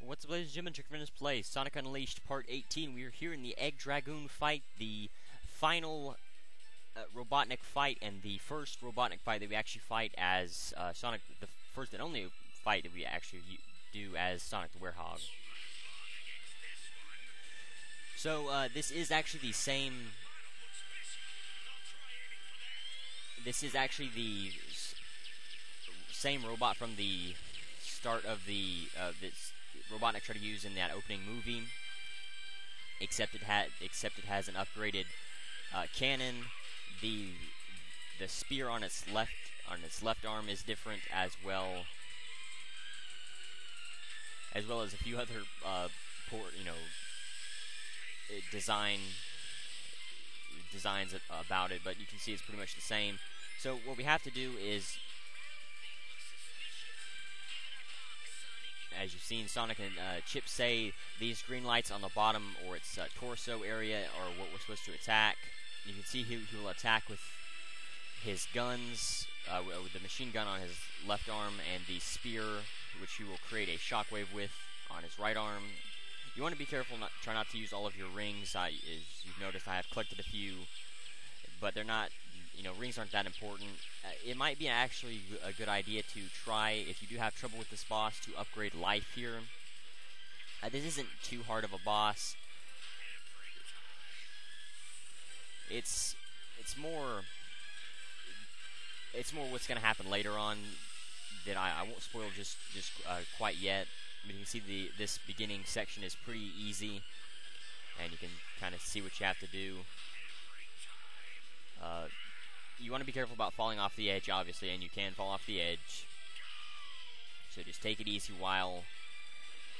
What's up, ladies and gentlemen? ChuckfinleLP Play Sonic Unleashed Part 18. We are here in the Egg Dragoon fight, the final Robotnik fight, and the first Robotnik fight that we actually fight as Sonic, the first and only fight that we actually do as Sonic the Werehog. So, this is actually the same... This is actually the same robot from the start of the Robotnik tried to use in that opening movie, except it has an upgraded cannon. The spear on its left arm is different, as well as a few other designs about it. But you can see it's pretty much the same. So what we have to do is, as you've seen Sonic and Chip say, these green lights on the bottom or its torso area are what we're supposed to attack. You can see he will attack with his guns, with the machine gun on his left arm and the spear, which he will create a shockwave with on his right arm. You want to be careful, try not to use all of your rings. As you've noticed, I have collected a few, but they're not, rings aren't that important. It might be actually a good idea to try, if you do have trouble with this boss, to upgrade life here. This isn't too hard of a boss. It's more what's going to happen later on that I won't spoil just quite yet. I mean, you can see this beginning section is pretty easy, and you can kind of see what you have to do. You want to be careful about falling off the edge, obviously, and you can fall off the edge. So just take it easy while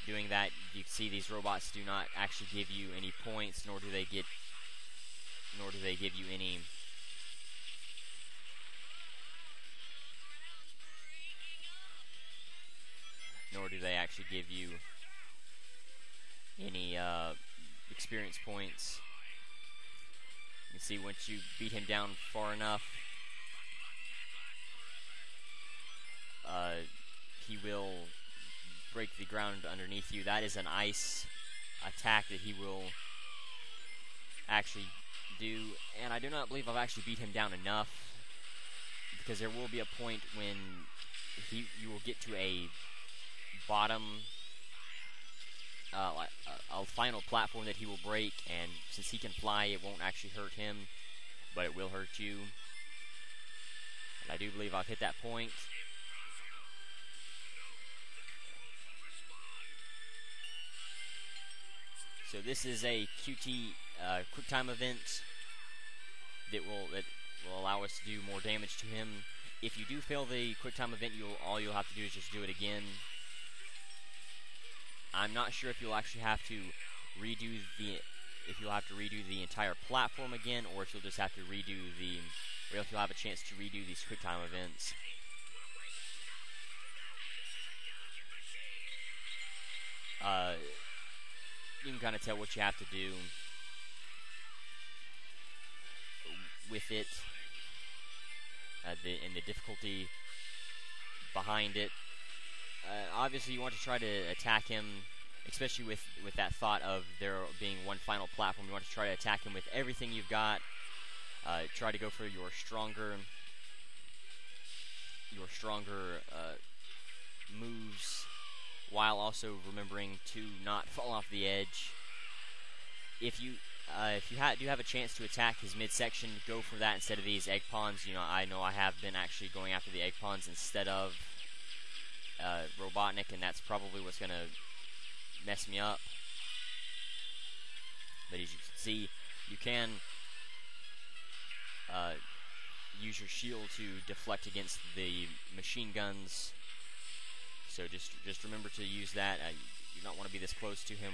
doing that. You can see these robots do not actually give you any points, nor do they give you any experience points. You can see once you beat him down far enough, he will break the ground underneath you. That is an ice attack that he will actually do, and I do not believe I've actually beat him down enough, because there will be a point when you will get to a bottom, a final platform that he will break, and since he can fly, it won't actually hurt him, but it will hurt you. And I do believe I've hit that point. So this is a QT quick time event that will allow us to do more damage to him. If you do fail the quick time event, all you'll have to do is just do it again. I'm not sure if you'll actually have to redo the entire platform again, or if you'll just have to or if you'll have a chance to redo these quick time events. You can kind of tell what you have to do with it, and the difficulty behind it. Obviously, you want to try to attack him, especially with that thought of there being one final platform. You want to try to attack him with everything you've got. Try to go for your stronger moves, while also remembering to not fall off the edge. If you do have a chance to attack his midsection, go for that instead of these egg pawns. I know I have been actually going after the egg pawns instead of Robotnik, and that's probably what's going to mess me up. But as you can see, you can use your shield to deflect against the machine guns. So just remember to use that. You do not want to be this close to him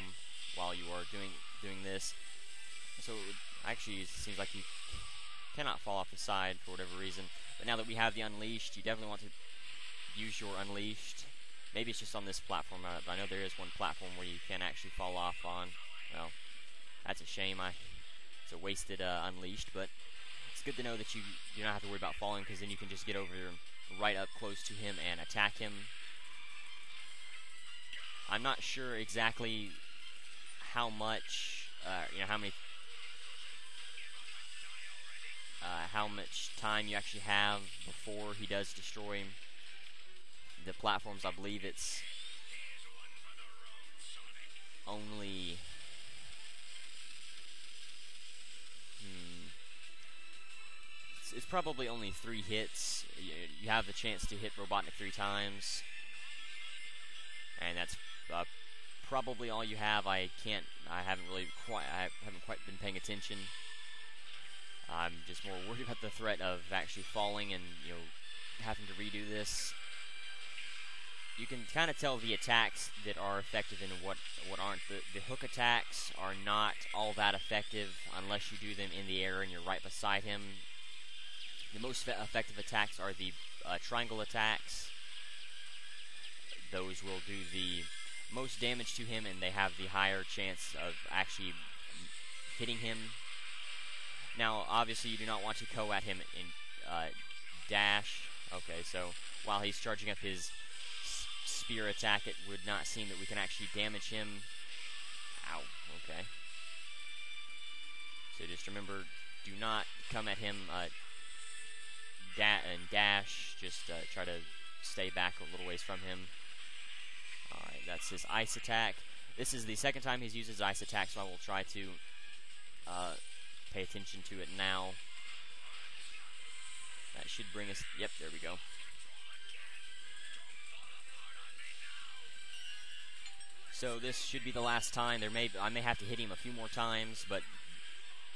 while you are doing this. So actually, it seems like you cannot fall off the side for whatever reason. But now that we have the Unleashed, you definitely want to use your Unleashed. Maybe it's just on this platform, but I know there is one platform where you can actually fall off on. Well, that's a shame. It's a wasted Unleashed, but it's good to know that you do not have to worry about falling, because then you can just get over right up close to him and attack him. I'm not sure exactly how much, how much time you actually have before he does destroy the platforms. I believe it's only it's probably only 3 hits. You have the chance to hit Robotnik 3 times, and that's probably all you have. I haven't quite been paying attention. I'm just more worried about the threat of actually falling and having to redo this. You can kind of tell the attacks that are effective and what aren't. The hook attacks are not all that effective unless you do them in the air and you're right beside him. The most effective attacks are the triangle attacks. Those will do the most damage to him, and they have the higher chance of actually hitting him. Now, obviously, you do not want to go at him in dash. Okay, so while he's charging up his spear attack, it would not seem that we can actually damage him. Ow, okay. So just remember, do not come at him and dash. Just try to stay back a little ways from him. Alright, that's his ice attack. This is the second time he's used his ice attack, so I will try to pay attention to it now. That should bring us... Yep, there we go. So this should be the last time. I may have to hit him a few more times, but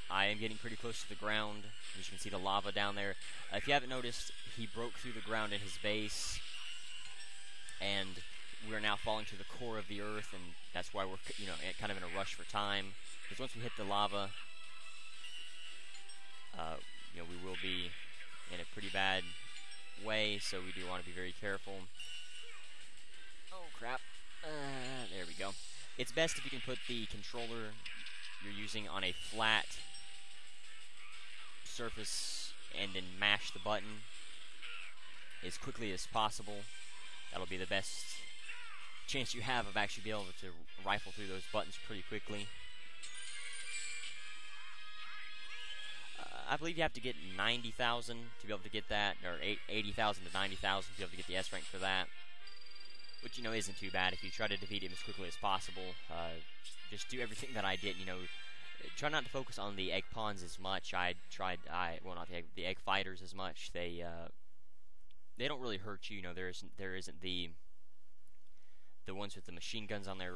I am getting pretty close to the ground. As you can see, the lava down there. If you haven't noticed, he broke through the ground in his base, and we're now falling to the core of the earth, and that's why we're kind of in a rush for time. Because once we hit the lava, we will be in a pretty bad way. So we do want to be very careful. Oh crap! There we go. It's best if you can put the controller you're using on a flat surface and then mash the button as quickly as possible. That'll be the best chance you have of actually being able to rifle through those buttons pretty quickly. I believe you have to get 90,000 to be able to get that, or 80,000 to 90,000 to be able to get the S rank for that. Which, isn't too bad if you try to defeat him as quickly as possible. Just do everything that I did, try not to focus on the egg pawns as much. Well, not the egg fighters as much. They don't really hurt you. There isn't the ones with the machine guns on there.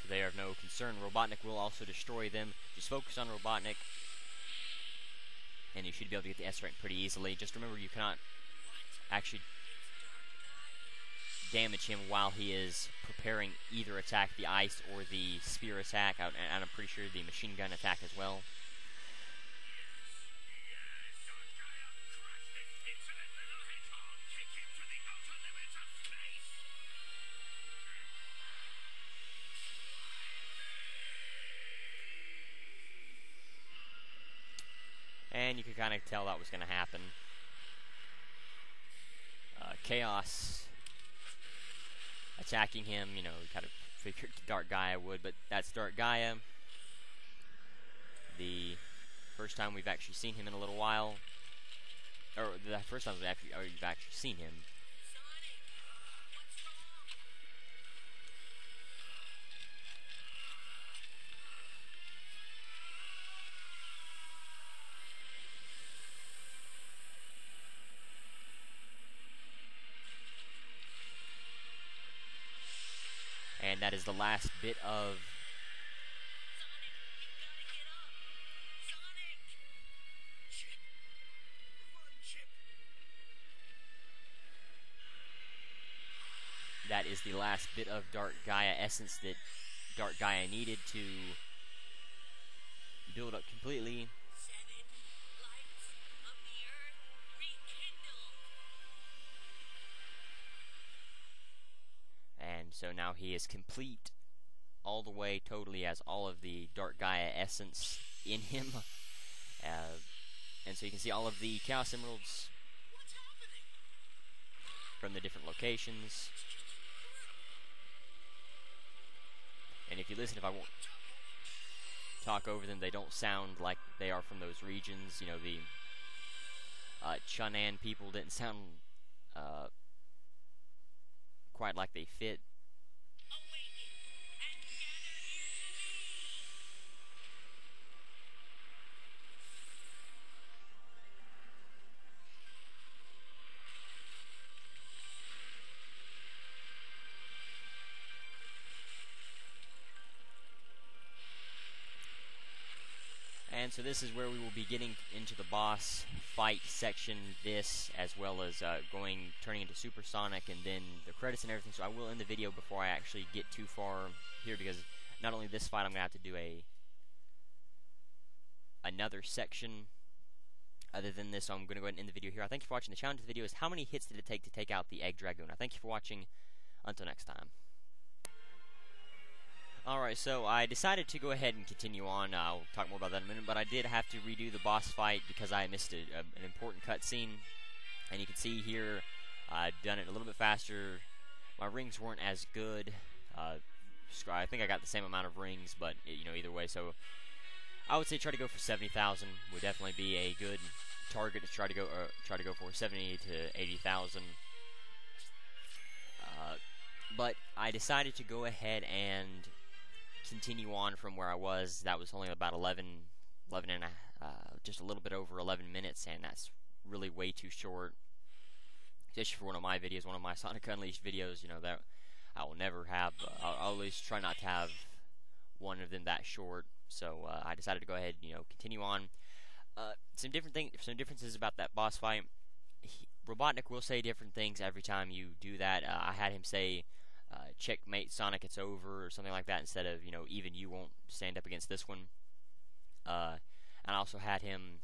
So they are of no concern. Robotnik will also destroy them. Just focus on Robotnik, and you should be able to get the S rank pretty easily. Just remember, you cannot actually damage him while he is preparing either attack, the ice or the spear attack, and I'm pretty sure the machine gun attack as well. And you could kind of tell that was going to happen. Chaos attacking him, kind of figured Dark Gaia would, but that's Dark Gaia. The first time we've actually seen him in a little while. Or the first time we've actually seen him. And that is the last bit of Dark Gaia essence that Dark Gaia needed to build up completely. And so now he is complete all the way, totally has all of the Dark Gaia essence in him. And so you can see all of the Chaos Emeralds from the different locations. And if you listen, if I won't talk over them, they don't sound like they are from those regions. You know, the Chun'an people didn't sound quite like they fit. And so this is where we will be getting into the boss fight section, this, as well as turning into Supersonic, and then the credits and everything. So I will end the video before I actually get too far here, because not only this fight, I'm going to have to do another section other than this, so I'm going to go ahead and end the video here. I thank you for watching. The challenge of the video is, how many hits did it take to take out the Egg Dragoon? I thank you for watching. Until next time. Alright, so I decided to go ahead and continue on. I'll talk more about that in a minute, but I did have to redo the boss fight because I missed an important cutscene. And you can see here, I've done it a little bit faster. My rings weren't as good. I think I got the same amount of rings, but, you know, either way. So I would say try to go for 70,000 would definitely be a good target to try to go for, 70 to 80,000. But I decided to go ahead and continue on from where I was. That was only about 11 and just a little bit over 11 minutes, and that's really way too short, especially for one of my videos, one of my Sonic Unleashed videos. You know, that I will never have. I'll always try not to have one of them that short. So I decided to go ahead, you know, continue on. Some differences about that boss fight. Robotnik will say different things every time you do that. I had him say, checkmate Sonic, it's over, or something like that, instead of, you know, even you won't stand up against this one. And I also had him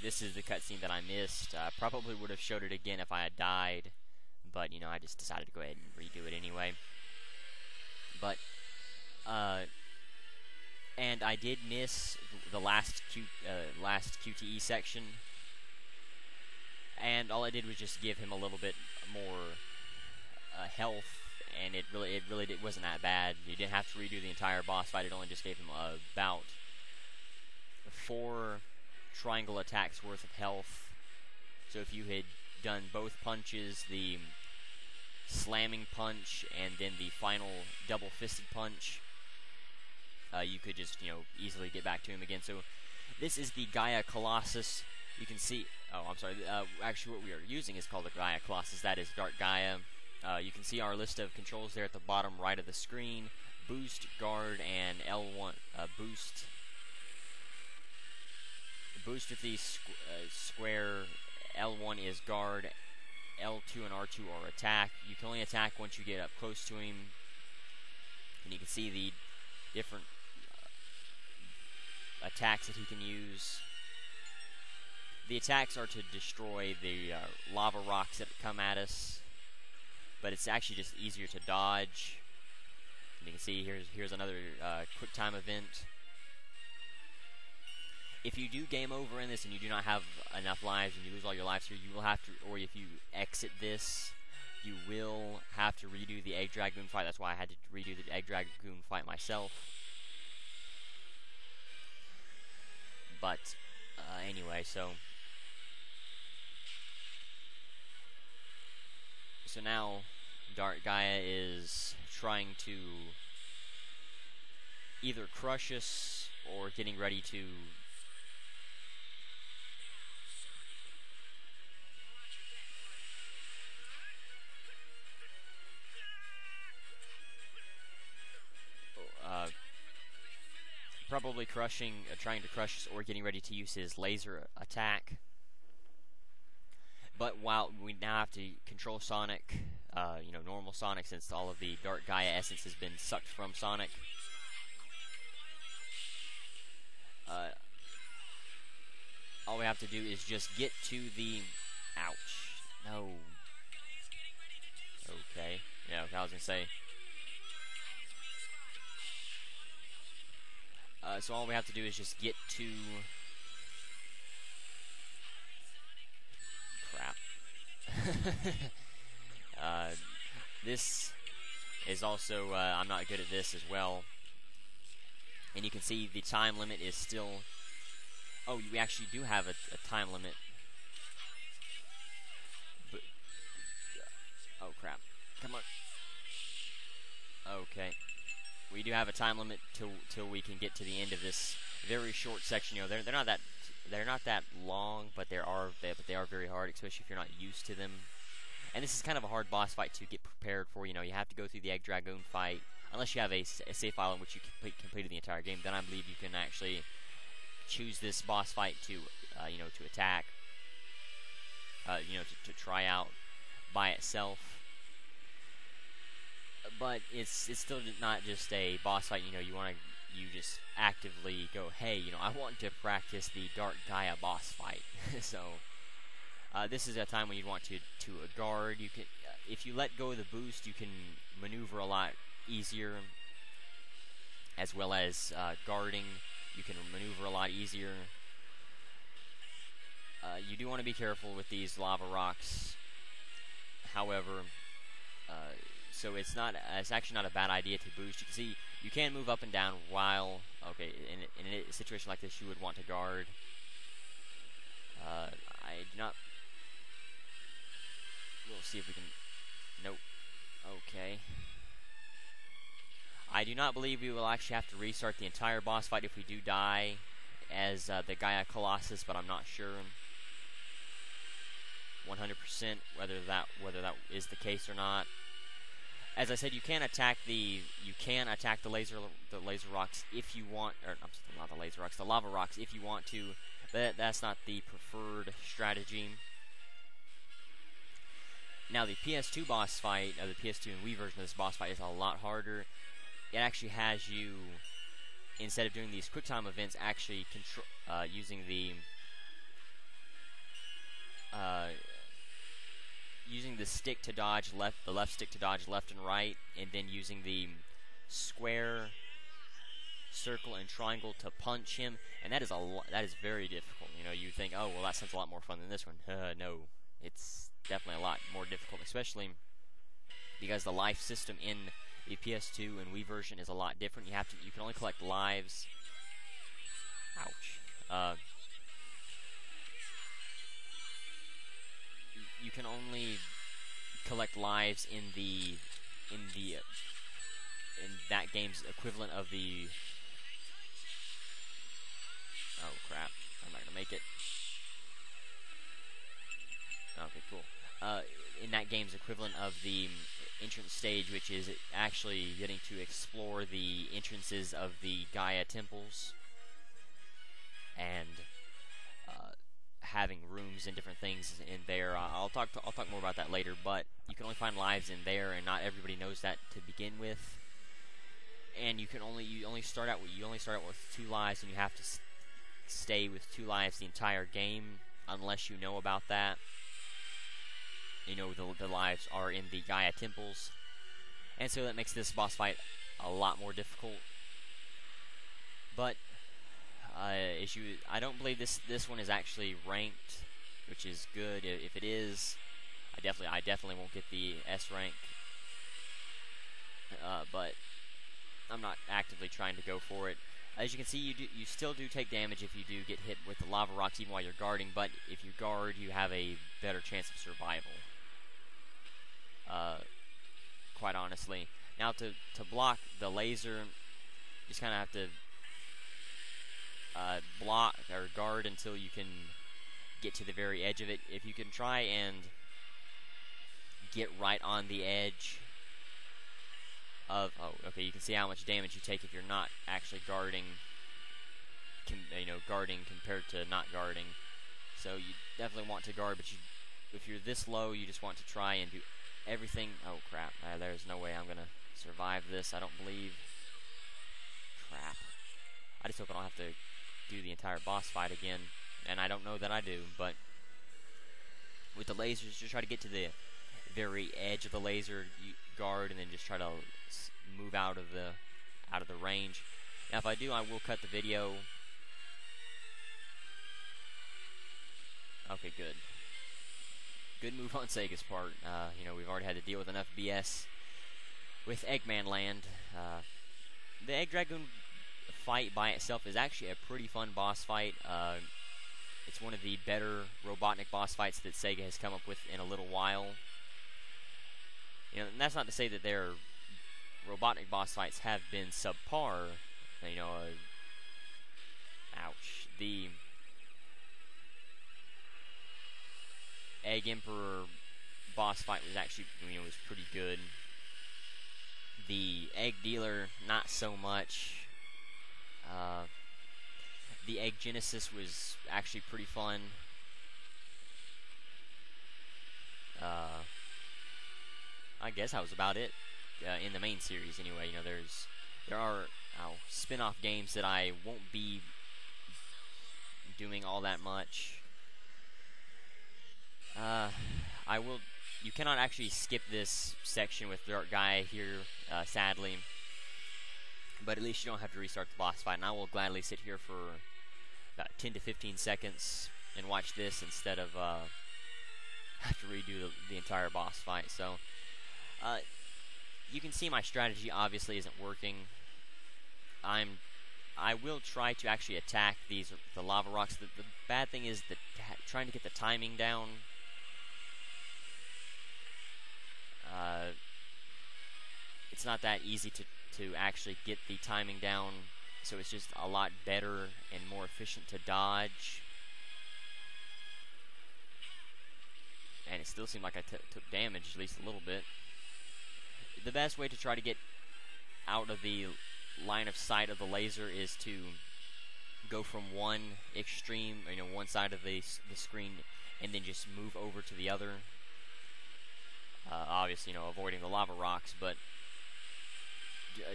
this is the cutscene that I missed. Probably would have showed it again if I had died, but, you know, I just decided to go ahead and redo it anyway. But, and I did miss the last QTE section, and all I did was just give him a little bit more health, and it really wasn't that bad. You didn't have to redo the entire boss fight. It only just gave him about 4 triangle attacks worth of health. So if you had done both punches, the slamming punch and then the final double fisted punch, you could just, you know, easily get back to him again. So this is the Gaia Colossus. You can see, oh, I'm sorry, actually what we are using is called the Gaia Colossus. That is Dark Gaia. You can see our list of controls there at the bottom right of the screen. Boost, guard, and L1, boost. Boost with the square, L1 is guard, L2 and R2 are attack. You can only attack once you get up close to him. And you can see the different attacks that he can use. The attacks are to destroy the lava rocks that come at us, but it's actually just easier to dodge. And you can see here's another quick time event. If you do game over in this and you do not have enough lives and you lose all your lives here, you will have to, or if you exit this, you will have to redo the Egg Dragoon fight. That's why I had to redo the Egg Dragoon fight myself. But anyway, so now Dark Gaia is trying to either crush us or getting ready to probably trying to crush us or getting ready to use his laser attack. But while we now have to control Sonic, you know, normal Sonic, since all of the Dark Gaia essence has been sucked from Sonic. All we have to do is just get to the Ouch. No. Okay. Yeah, I was gonna say. So all we have to do is just get to... Crap. This is also... I'm not good at this as well. And you can see the time limit is still... Oh, we actually do have a time limit. But, oh, crap. Come on. Okay. We do have a time limit till we can get to the end of this very short section. You know, they're not that long, but they are very hard, especially if you're not used to them. And this is kind of a hard boss fight to get prepared for. You know, you have to go through the Egg Dragoon fight, unless you have a save file in which you completed the entire game. Then I believe you can actually choose this boss fight to, you know, to attack. You know, to try out by itself. But it's still not just a boss fight. You know, you just actively go, hey, you know, I want to practice the Dark Gaia boss fight. So this is a time when you'd want to guard. You can, if you let go of the boost, you can maneuver a lot easier, as well as guarding. You can maneuver a lot easier. You do want to be careful with these lava rocks. However, so it's actually not a bad idea to boost. You can see you can move up and down while, okay, in a situation like this you would want to guard. I do not, we'll see if we can, nope, okay. I do not believe we will actually have to restart the entire boss fight if we do die as the Gaia Colossus, but I'm not sure 100% whether that is the case or not. As I said, you can attack the laser rocks if you want, or not the laser rocks, the lava rocks if you want to. But that's not the preferred strategy. Now the PS2 boss fight, or the PS2 and Wii version of this boss fight, is a lot harder. It actually has you, instead of doing these quick time events, actually using the stick to dodge the left stick to dodge left and right, and then using the square, circle, and triangle to punch him, and that is very difficult. You know, you think, oh well, that sounds a lot more fun than this one. No, it's definitely a lot more difficult, especially because the life system in the PS2 and Wii version is a lot different. You can only collect lives. Ouch. You can only collect lives in that game's equivalent of the... Oh crap, I'm not gonna make it. Okay, cool. In that game's equivalent of the entrance stage, which is actually getting to explore the entrances of the Gaia temples and having rooms and different things in there. I'll talk more about that later, but you can only find lives in there, and not everybody knows that to begin with. And you only start out with 2 lives, and you have to stay with 2 lives the entire game unless you know about that. You know, the lives are in the Gaia temples, and so that makes this boss fight a lot more difficult. But I don't believe this one is actually ranked, which is good. If it is, I definitely won't get the S rank. But I'm not actively trying to go for it. As you can see, you still do take damage if you do get hit with the lava rocks, even while you're guarding. But if you guard, you have a better chance of survival. Quite honestly. Now to block the laser, you just kind of have to block or guard until you can get to the very edge of it. If you can try and get right on the edge of... Oh, okay, you can see how much damage you take if you're not actually guarding, guarding compared to not guarding. So you definitely want to guard, but if you're this low, you just want to try and do everything... Oh, crap. There's no way I'm going to survive this, I don't believe. Crap. I just hope I don't have to do the entire boss fight again, and I don't know that I do, but with with the lasers, just try to get to the very edge of the laser guard, and then just try to move out of the range. Now, if I do, I will cut the video. Okay, good. Good move on Sega's part. You know, we've already had to deal with enough BS with Eggman Land. The Egg Dragoon fight by itself is actually a pretty fun boss fight. It's one of the better Robotnik boss fights that Sega has come up with in a little while. You know, and that's not to say that their Robotnik boss fights have been subpar. You know, ouch. The Egg Emperor boss fight was actually, you know, was pretty good. The Egg Dealer, not so much. The Egg Genesis was actually pretty fun. I guess that was about it in the main series. Anyway, you know, there are spin-off games that I won't be doing all that much. I will. You cannot actually skip this section with Dark Gaia here, sadly. But at least you don't have to restart the boss fight, and I will gladly sit here for about 10 to 15 seconds and watch this instead of have to redo the entire boss fight. So, you can see my strategy obviously isn't working. I will try to actually attack the lava rocks. The bad thing is that trying to get the timing down. It's not that easy to actually get the timing down, so it's just a lot better and more efficient to dodge. And it still seemed like I took damage, at least a little bit. The best way to try to get out of the line of sight of the laser is to go from one extreme, you know, one side of the screen, and then just move over to the other. Obviously, you know, avoiding the lava rocks, but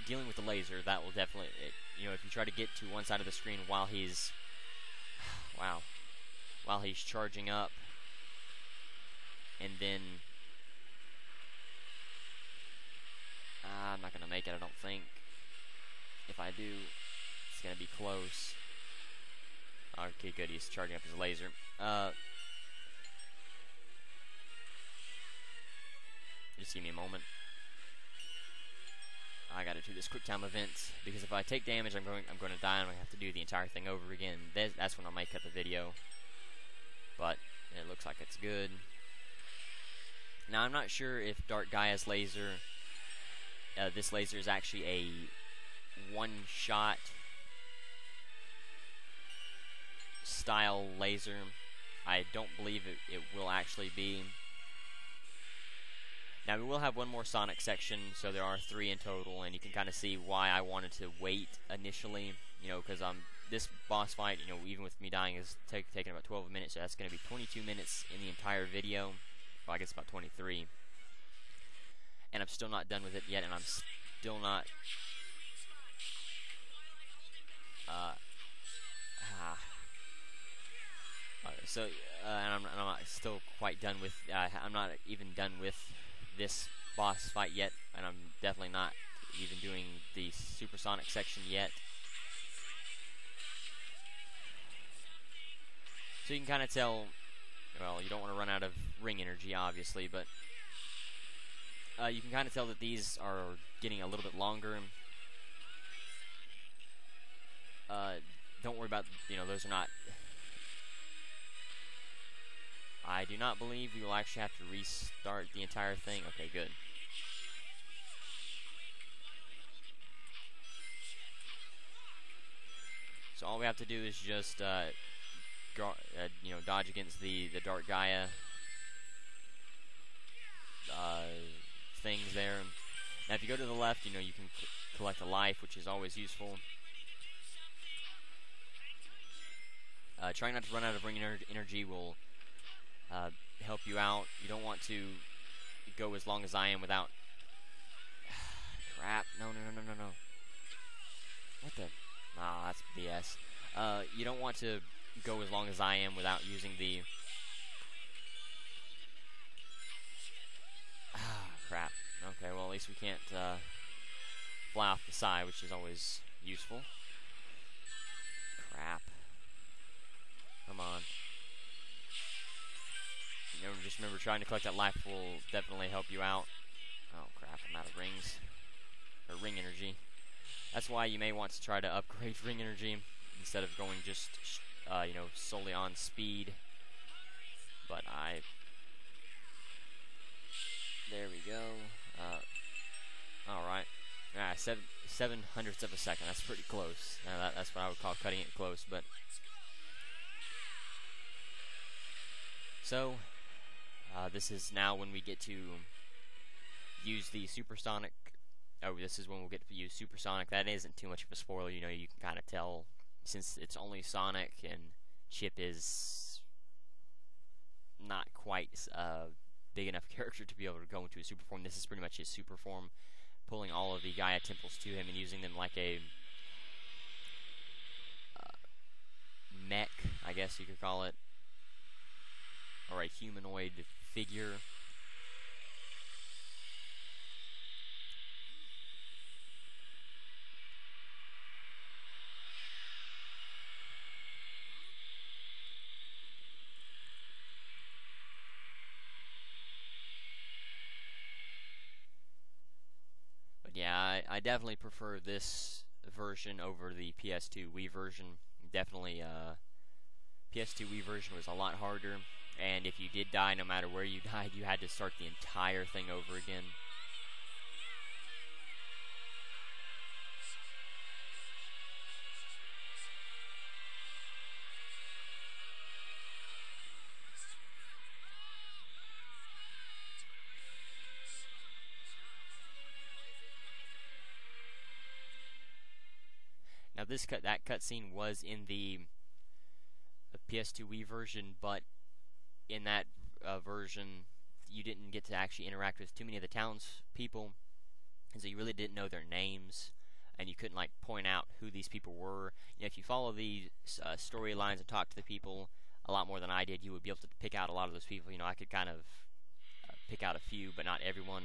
dealing with the laser, that will definitely, you know, if you try to get to one side of the screen while he's, while he's charging up, and then, I'm not going to make it, I don't think. If I do, it's going to be close. Okay, good, he's charging up his laser. Just give me a moment. I gotta do this quick time event, because if I take damage, I'm going to die, and I'm going to have to do the entire thing over again. That's when I might cut the video. But it looks like it's good. Now, I'm not sure if Dark Gaia's laser, this laser is actually a one-shot style laser. I don't believe it will actually be. Now, we will have one more Sonic section, so there are 3 in total, and you can kind of see why I wanted to wait initially, you know, because this boss fight, you know, even with me dying, is taking about 12 minutes, so that's going to be 22 minutes in the entire video. Well, I guess about 23. And I'm still not done with it yet, and I'm still not... So, and I'm not still quite done with... I'm not even done with this boss fight yet, and I'm definitely not even doing the supersonic section yet. So you can kind of tell, well, you don't want to run out of ring energy, obviously, but you can kind of tell that these are getting a little bit longer. Don't worry about, you know, those are not... I do not believe you will actually have to restart the entire thing. Okay, good. So all we have to do is just, you know, dodge against the Dark Gaia things there. Now, if you go to the left, you know, you can collect a life, which is always useful. Trying not to run out of ring energy will help you out. You don't want to go as long as I am without... Crap. No. What the... Nah, that's BS. You don't want to go as long as I am without using the least we can't fly off the side, which is always useful. Crap. Come on. Just remember, trying to collect that life will definitely help you out. Oh crap, I'm out of rings. Or ring energy. That's why you may want to try to upgrade ring energy instead of going just, solely on speed. But there we go. Alright. 7/700ths of a second. That's pretty close. That's what I would call cutting it close, but... So, this is now when we get to use the supersonic. Oh, this is when we'll get to use supersonic. That isn't too much of a spoiler. You can kind of tell, since it's only Sonic and Chip is not quite big enough character to be able to go into a super form. This is pretty much his super form, pulling all of the Gaia temples to him and using them like a mech, I guess you could call it, or a humanoid figure. But yeah, I definitely prefer this version over the PS2 Wii version. Definitely, PS2 Wii version was a lot harder. And if you did die, no matter where you died, you had to start the entire thing over again. Now that cutscene was in the PS2 Wii version, but in that version, you didn't get to actually interact with too many of the townspeople, and so you really didn't know their names, and you couldn't point out who these people were. If you follow the storylines and talk to the people a lot more than I did, you would be able to pick out a lot of those people. I could kind of pick out a few, but not everyone.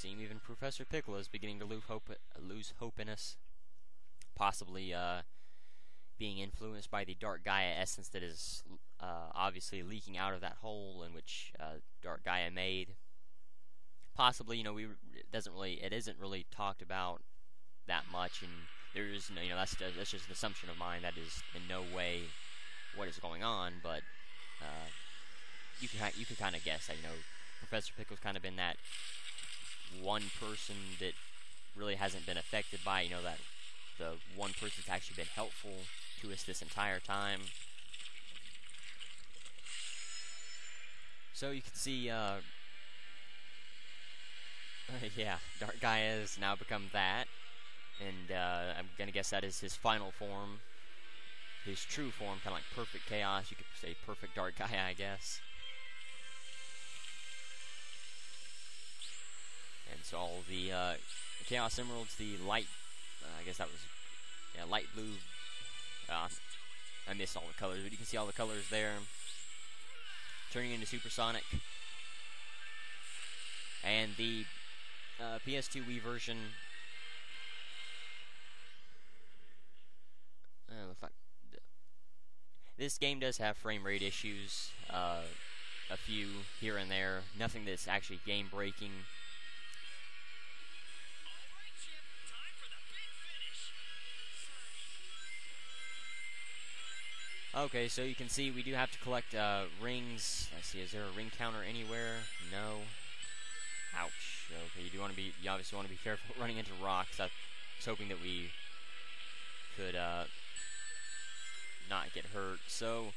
Even Professor Piccolo is beginning to lose hope in us. Possibly being influenced by the Dark Gaia essence that is obviously leaking out of that hole in which Dark Gaia made. Possibly, it isn't really talked about that much, and there is that's just an assumption of mine. That is in no way what is going on, but you can kind of guess that Professor Piccolo's kind of been that one person that really hasn't been affected by, that the one person that's actually been helpful to us this entire time. So you can see, yeah, Dark Gaia has now become that, and I'm gonna guess that is his final form, his true form, kind of like perfect chaos. You could say perfect Dark Gaia, I guess. And so all the Chaos Emeralds, the light, I guess that was, light blue. I missed all the colors, but you can see all the colors there, turning into supersonic. And the PS2 Wii version, looks like this game does have frame rate issues, a few here and there. Nothing that's actually game breaking. Okay, so you can see we do have to collect rings. Let's see, is there a ring counter anywhere? No. Ouch. Okay, you obviously want to be careful running into rocks. I was hoping that we could not get hurt. So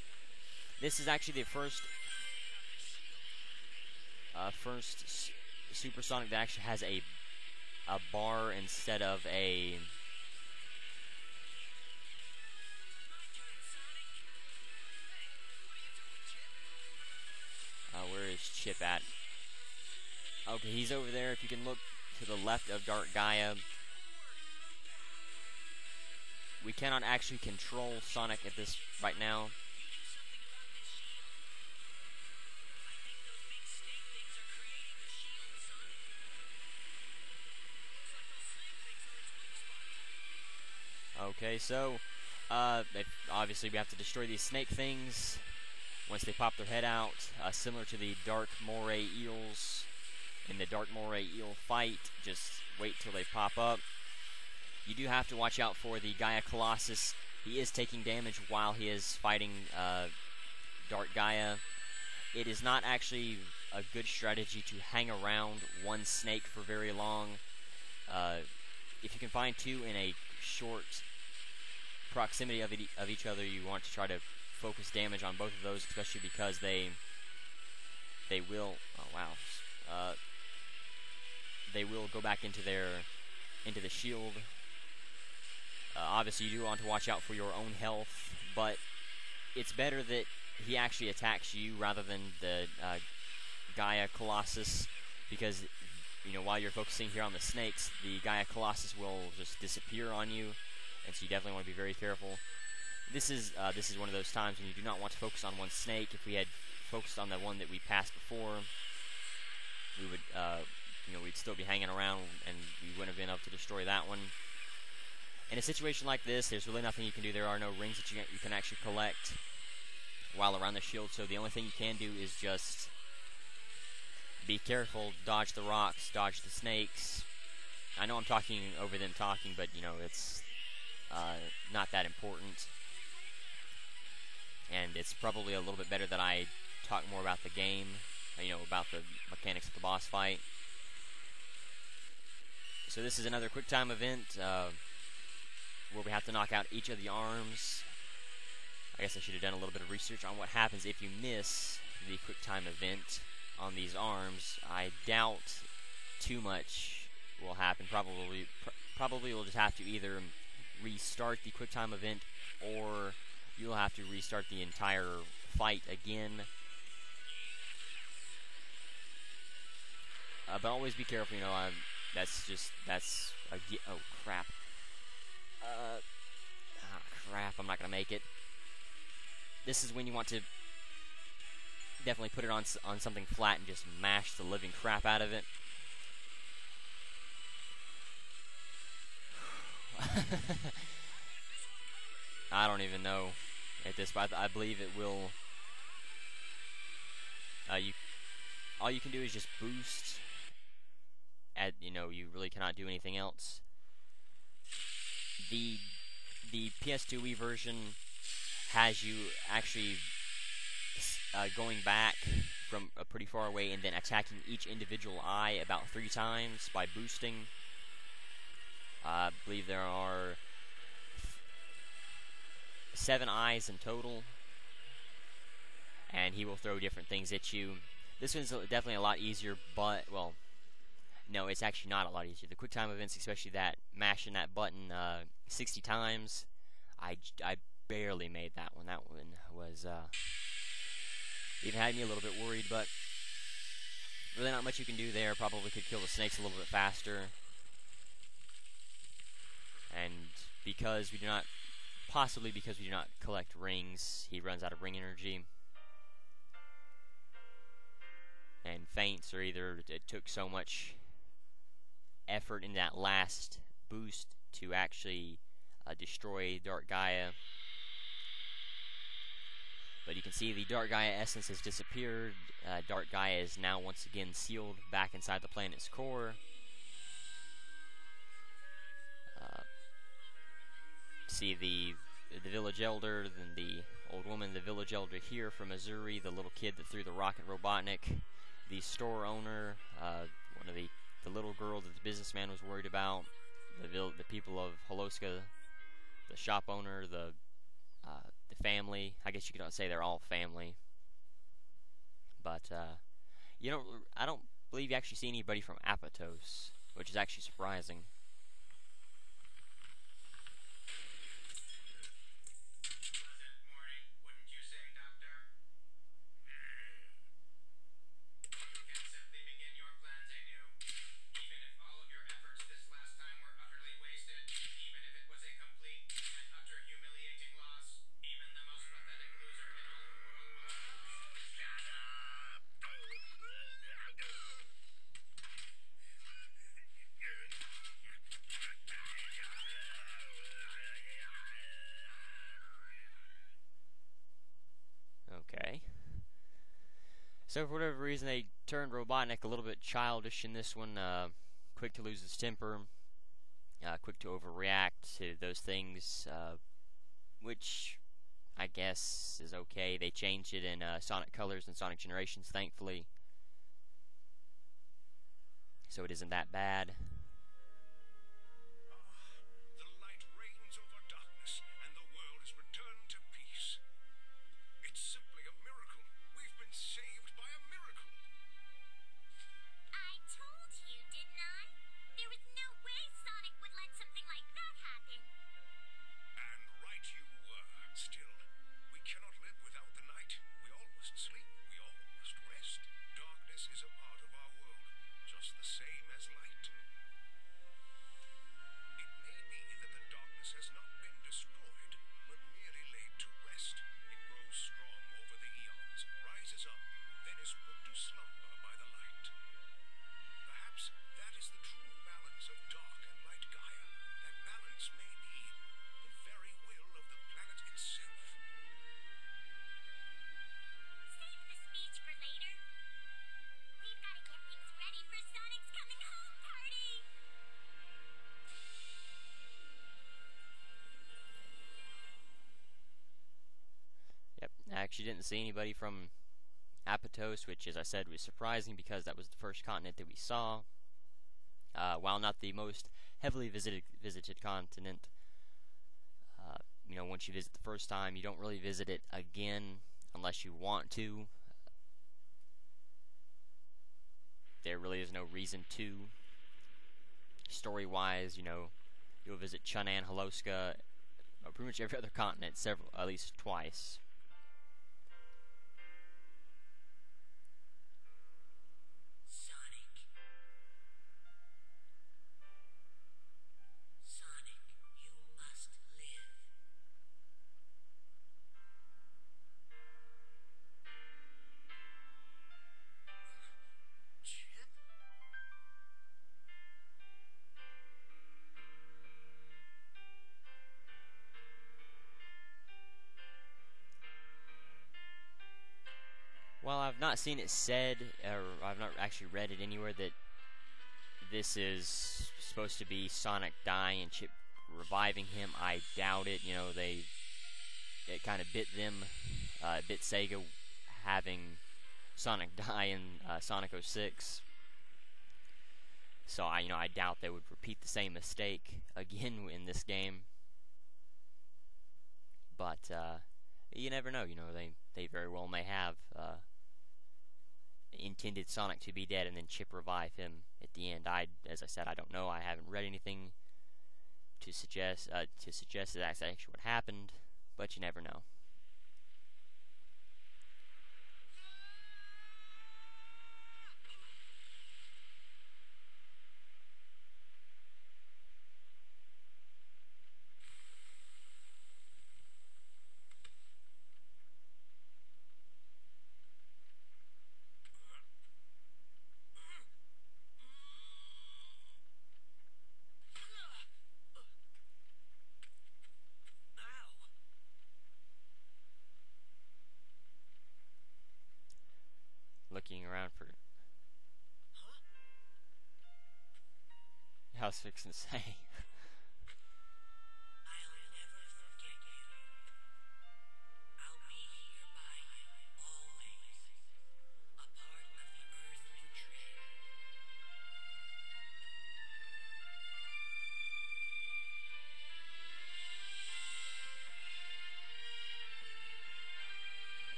This is actually the first supersonic that actually has a bar instead of a where is Chip at? Okay, he's over there. If you can look to the left of Dark Gaia, we cannot actually control Sonic at this right now. Okay, so obviously we have to destroy these snake things once they pop their head out, similar to the Dark Moray Eels in the Dark Moray Eel fight. Just wait till they pop up. You do have to watch out for the Gaia Colossus. He is taking damage while he is fighting Dark Gaia. It is not actually a good strategy to hang around one snake for very long. If you can find two in a short proximity of each other, you want to try to focus damage on both of those, especially because they will, oh wow, they will go back into the shield. Obviously you do want to watch out for your own health, but it's better that he actually attacks you rather than the Gaia Colossus, because while you're focusing here on the snakes, the Gaia Colossus will just disappear on you, and so you definitely want to be very careful. This is one of those times when you do not want to focus on one snake. If we had focused on the one that we passed before, we would we'd still be hanging around and we wouldn't have been able to destroy that one. In a situation like this, there's really nothing you can do. There are no rings that you can actually collect while around the shield, so the only thing you can do is just be careful, dodge the rocks, dodge the snakes. I know I'm talking over them talking, but it's not that important. And it's probably a little bit better that I talk more about the game, about the mechanics of the boss fight. So this is another quick time event where we have to knock out each of the arms. I guess I should have done a little bit of research on what happens if you miss the quick time event on these arms. I doubt too much will happen. Probably we'll just have to either restart the quick time event, or you'll have to restart the entire fight again. But always be careful, that's a oh crap. Crap, I'm not gonna make it. This is when you want to definitely put it on something flat and just mash the living crap out of it. I don't even know at this point. I believe it will. All you can do is just boost. You really cannot do anything else. The PS2e version has you actually going back from a pretty far away and then attacking each individual eye about 3 times by boosting. I believe there are 7 eyes in total, and he will throw different things at you. This one's definitely a lot easier, but, well, no, it's actually not a lot easier. The quick time events, especially that mashing that button 60 times, I barely made that one. That one was even had me a little bit worried, but really not much you can do there. Probably could kill the snakes a little bit faster. And because we do not collect rings, he runs out of ring energy. And faints, or either it took so much effort in that last boost to actually destroy Dark Gaia. But you can see the Dark Gaia essence has disappeared. Dark Gaia is now once again sealed back inside the planet's core. See the village elder, then the old woman, the village elder here from Missouri, the little kid that threw the rocket Robotnik, the store owner, one of the little girl that the businessman was worried about, the people of Holoska, the shop owner, the the family. I guess you could say they're all family. But I don't believe you actually see anybody from Apatos, which is actually surprising. Okay. So for whatever reason, they turned Robotnik a little bit childish in this one. Quick to lose his temper, quick to overreact to those things, which I guess is okay. They changed it in Sonic Colors and Sonic Generations, thankfully, so it isn't that bad. I actually didn't see anybody from Apatos, which, as I said, was surprising because that was the first continent that we saw. While not the most heavily visited continent, once you visit the first time, you don't really visit it again unless you want to. There really is no reason to. Story-wise, you'll visit Chunnan, Haloska, pretty much every other continent, at least twice. Well, I've not seen it said, or I've not actually read it anywhere, that this is supposed to be Sonic dying and Chip reviving him. I doubt it. It kind of bit them, bit Sega having Sonic die in Sonic 06. So I doubt they would repeat the same mistake again in this game. But you never know. They very well may have intended Sonic to be dead and then Chip revive him at the end. As I said, I don't know. I haven't read anything to suggest that that's actually what happened, but you never know. Looking around for... I was fixing to say.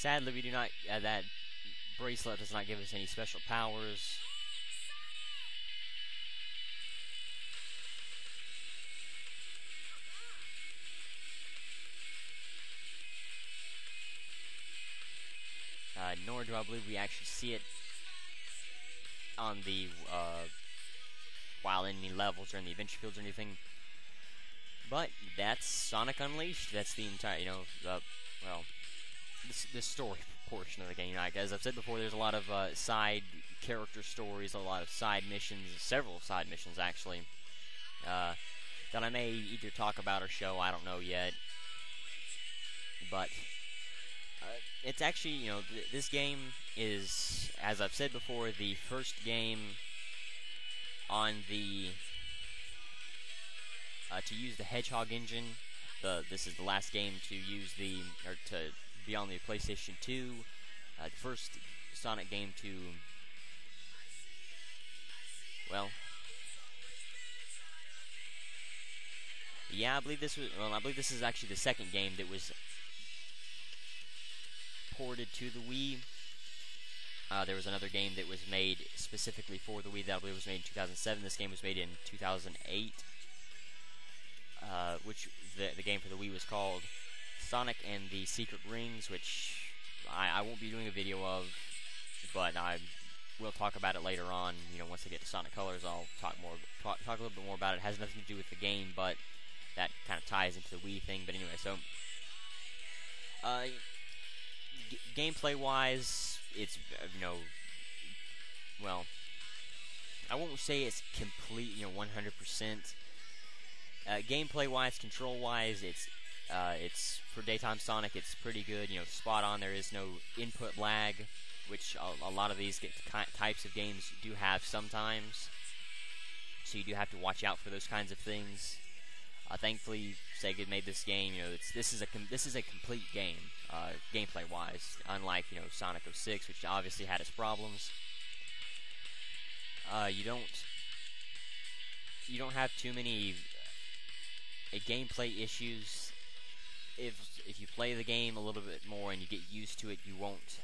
Sadly, we do not. That bracelet does not give us any special powers. Nor do I believe we actually see it on the wild enemy levels or in the adventure fields or anything. But that's Sonic Unleashed. That's the entire, well, the story portion of the game. As I've said before, there's a lot of side character stories, a lot of side missions, several side missions actually, that I may either talk about or show. I don't know yet. But it's actually, this game is, as I've said before, the first game on the to use the Hedgehog engine. This is the last game to use to be on the PlayStation 2. The first Sonic game to, well, yeah, I believe this is actually the second game that was ported to the Wii. There was another game that was made specifically for the Wii that I believe was made in 2007. This game was made in 2008. Which the game for the Wii was called Sonic and the Secret Rings, which I won't be doing a video of, but I will talk about it later on. Once I get to Sonic Colors, I'll talk a little bit more about it. It has nothing to do with the game, but that kind of ties into the Wii thing. But anyway, so gameplay-wise, it's well, I won't say it's complete, 100%. Gameplay-wise, control-wise, it's for daytime Sonic. It's pretty good. Spot on. There is no input lag, which a lot of these types of games do have sometimes. So you do have to watch out for those kinds of things. Thankfully, Sega made this game. This is a complete game, gameplay-wise. Unlike Sonic 06, which obviously had its problems. You don't have too many gameplay issues. If you play the game a little bit more and you get used to it, you won't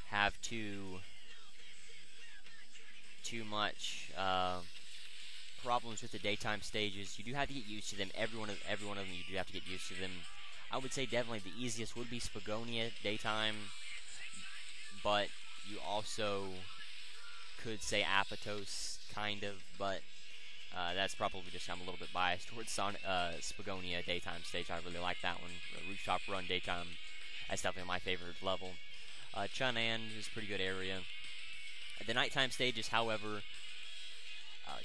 have too much problems with the daytime stages. You do have to get used to them. Every one of them, you do have to get used to them. I would say definitely the easiest would be Spagonia daytime, but you also could say Apatos, kind of, but that's probably just I'm a little bit biased towards Spagonia daytime stage. I really like that one. Rooftop Run daytime, that's definitely my favorite level. Chun'an is a pretty good area. The nighttime stages, however,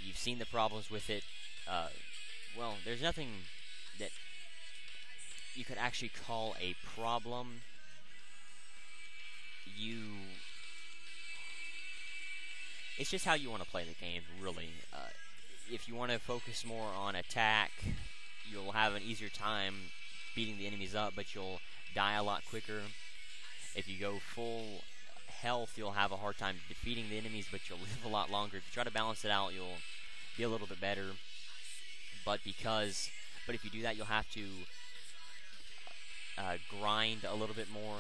you've seen the problems with it. Well, there's nothing that you could actually call a problem. It's just how you want to play the game, really. If you want to focus more on attack, you'll have an easier time beating the enemies up, but you'll die a lot quicker. If you go full health, you'll have a hard time defeating the enemies, but you'll live a lot longer. If you try to balance it out, you'll be a little bit better. But if you do that, you'll have to grind a little bit more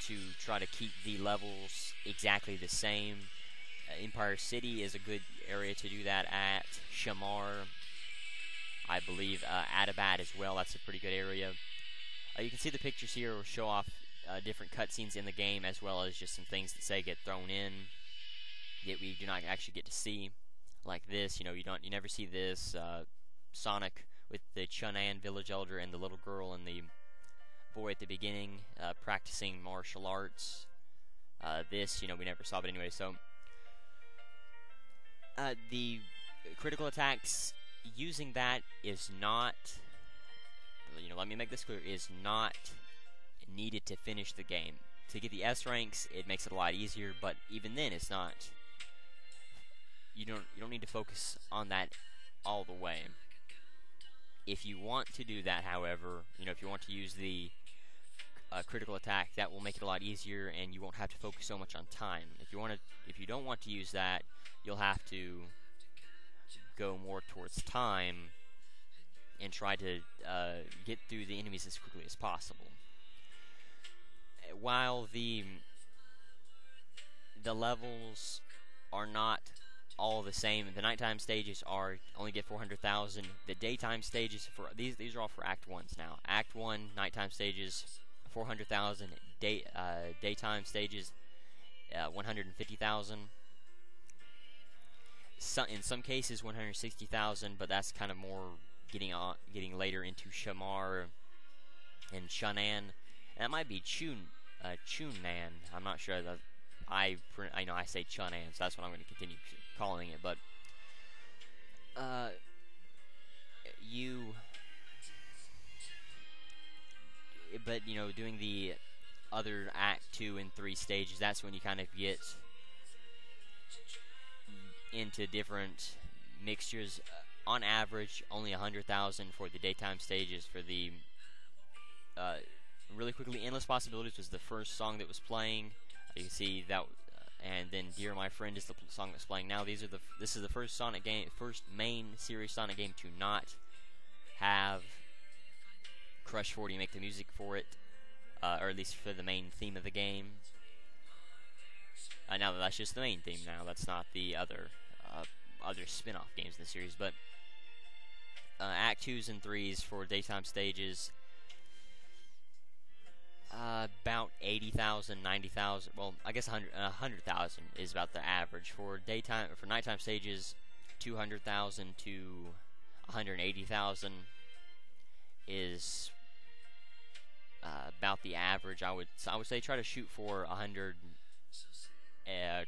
to try to keep the levels exactly the same. Empire City is a good area to do that at. Shamar, I believe, Atabat as well. That's a pretty good area. You can see the pictures here will show off different cutscenes in the game, as well as just some things that say get thrown in that we do not actually get to see, like this. You never see this. Sonic with the Chun'an village elder and the little girl and the boy at the beginning practicing martial arts. This, we never saw, but anyway, so the critical attacks, using that is not, let me make this clear, is not needed to finish the game. To get the S ranks, it makes it a lot easier, but even then, it's not. You don't need to focus on that all the way. If you want to do that, however, if you want to use the critical attack, that will make it a lot easier, and you won't have to focus so much on time. If you don't want to use that, you'll have to go more towards time and try to get through the enemies as quickly as possible. while the levels are not all the same, the nighttime stages are only get 400,000. The daytime stages for these are all for Act 1s now. Act 1 nighttime stages 400,000. Daytime stages 150,000. In some cases 160,000, but that's kind of more getting later into Shamar and Shunan. That might be Chunan. I'm not sure. That I know I say Chunan, so that's what I'm going to continue calling it. But doing the other Act 2 and 3 stages, that's when you kind of get into different mixtures. On average, only 100,000 for the daytime stages. For the really quickly, Endless Possibilities was the first song that was playing. You can see that, and then Dear My Friend is the song that's playing now. This is the first Sonic game, first main series Sonic game to not have Crush 40 make the music for it, or at least for the main theme of the game. Now that's just the main theme. Now that's not the other spin-off games in the series. But Act 2s and 3s for daytime stages. About 80,000, 90,000. Well, I guess 100,000 is about the average for nighttime stages. 200,000 to 180,000 is about the average. I would say try to shoot for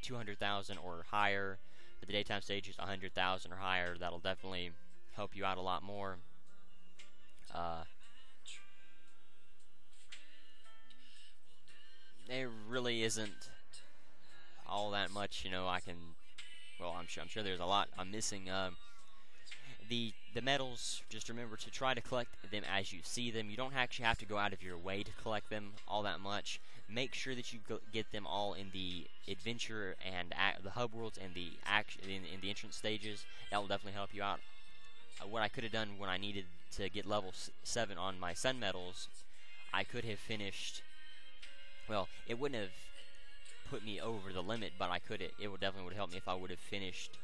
200,000 or higher. For the daytime stages, 100,000 or higher. That'll definitely help you out a lot more. There really isn't all that much, I'm sure there's a lot I'm missing. The medals, just remember to try to collect them as you see them. You don't actually have to go out of your way to collect them all that much. Make sure that you get them all in the adventure and the hub worlds and the in the entrance stages. That will definitely help you out. What I could have done when I needed to get level 7 on my Sun medals, I could have finished. Well, it wouldn't have put me over the limit, but it would definitely help me if I would have finished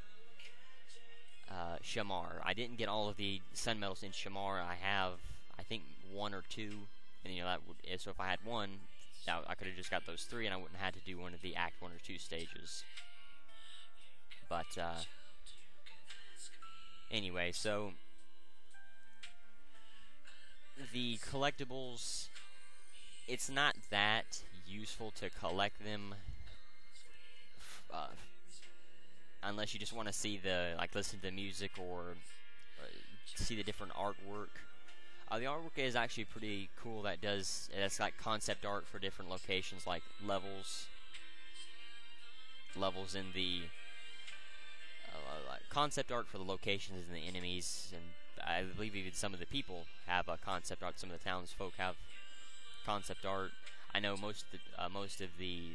Shamar. I didn't get all of the Sun medals in Shamar. I have, I think, 1 or 2, and so if I had 1, I could have just got those 3, and I wouldn't have had to do one of the Act 1 or 2 stages. But anyway, so the collectibles, it's not that useful to collect them unless you just want to see listen to the music or see the different artwork. The artwork is actually pretty cool. That's like concept art for different locations, like levels in the concept art for the locations and the enemies, and I believe even some of the people have concept art. Some of the townsfolk have concept art. I know most of the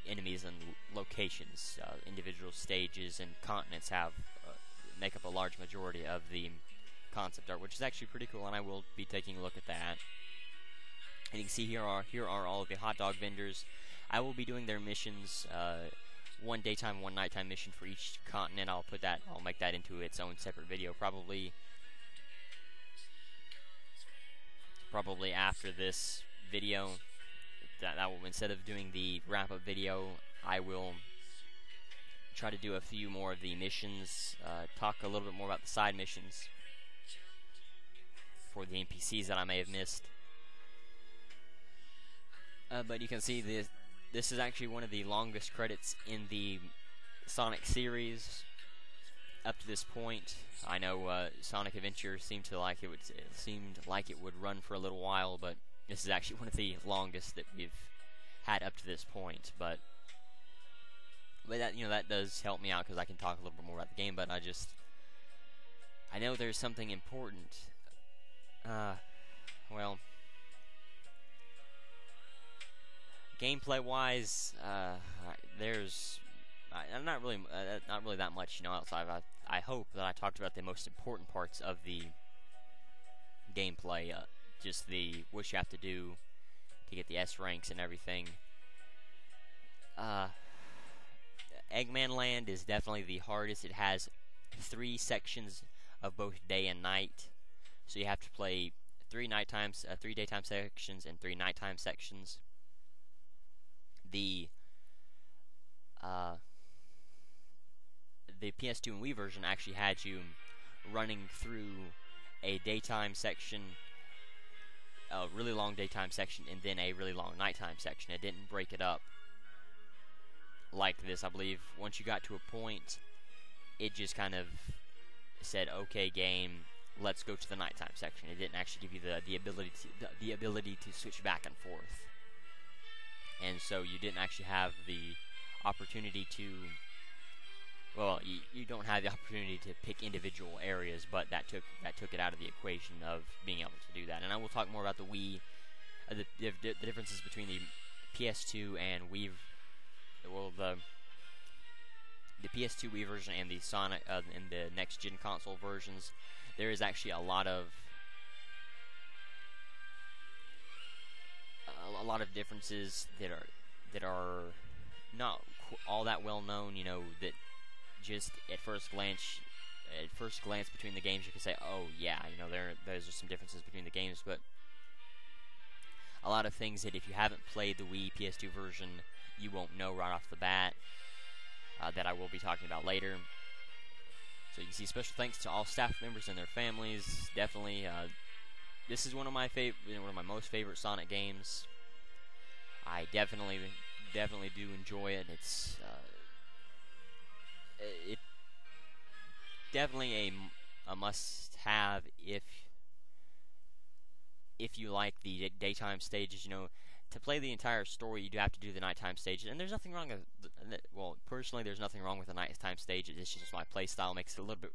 enemies and locations, individual stages and continents make up a large majority of the concept art, which is actually pretty cool, and I will be taking a look at that. And you can see here are all of the hot dog vendors. I will be doing their missions, one daytime, one nighttime mission for each continent. I'll make that into its own separate video, probably after this video. That will, instead of doing the wrap-up video, I will try to do a few more of the missions, talk a little bit more about the side missions for the NPCs that I may have missed. But you can see this is actually one of the longest credits in the Sonic series up to this point. I know Sonic Adventure seemed like it would run for a little while, but this is actually one of the longest that we've had up to this point. But that does help me out because I can talk a little bit more about the game. But I know there's something important. Well, gameplay-wise, there's not really that much, outside. I hope that I talked about the most important parts of the gameplay. Just what you have to do, to get the S ranks and everything. Eggman Land is definitely the hardest. It has 3 sections of both day and night, so you have to play 3 daytime sections and 3 nighttime sections. The PS2 and Wii version actually had you running through a daytime section, a really long daytime section, and then a really long nighttime section. It didn't break it up like this. I believe once you got to a point, it just kind of said, "Okay, game, let's go to the nighttime section." It didn't actually give you the ability to switch back and forth, and so you didn't actually have the opportunity to. Well, you don't have the opportunity to pick individual areas, but that took it out of the equation of being able to do that. And I will talk more about the Wii, the differences between the PS2 and Wii. Well, the PS2 Wii version and the Sonic and the next gen console versions. There is actually a lot of differences that are not all that well known. You know, that just at first glance between the games, you can say, "Oh yeah, you know, those are some differences between the games." But a lot of things that if you haven't played the Wii PS2 version, you won't know right off the bat, that I will be talking about later. So you can see special thanks to all staff members and their families. Definitely, this is one of my most favorite Sonic games. I definitely do enjoy it. It's definitely a must-have if you like the daytime stages. You know, to play the entire story, you do have to do the nighttime stages, and there's nothing wrong with. Well, personally, there's nothing wrong with the nighttime stages. It's just my playstyle makes it a little bit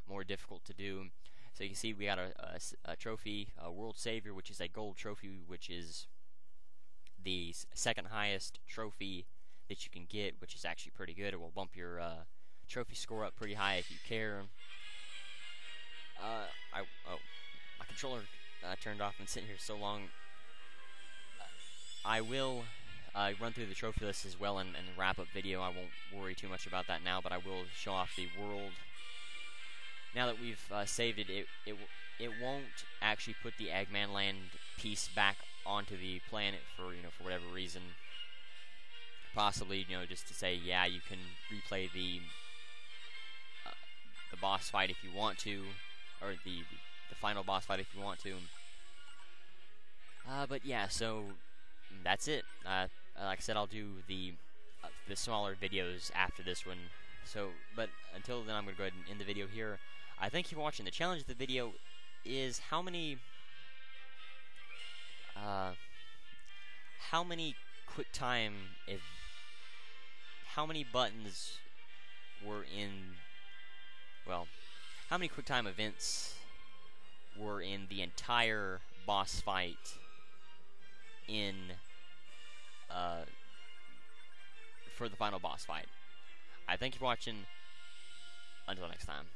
more difficult to do. So you can see we got a trophy, a World Savior, which is a gold trophy, which is the second highest trophy that you can get, which is actually pretty good. It will bump your trophy score up pretty high if you care. My controller turned off and sitting here so long. I will run through the trophy list as well in the wrap-up video. I won't worry too much about that now, but I will show off the world. Now that we've saved it, it won't actually put the Eggman Land piece back onto the planet for for whatever reason. Possibly, just to say, yeah, you can replay the boss fight if you want to, or the final boss fight if you want to. But yeah, so that's it. Like I said, I'll do the smaller videos after this one. So, but until then, I'm gonna go ahead and end the video here. I thank you for watching. The challenge of the video is how many how many buttons were in, well, how many QuickTime events were in the entire boss fight in for the final boss fight. I thank you for watching. Until next time.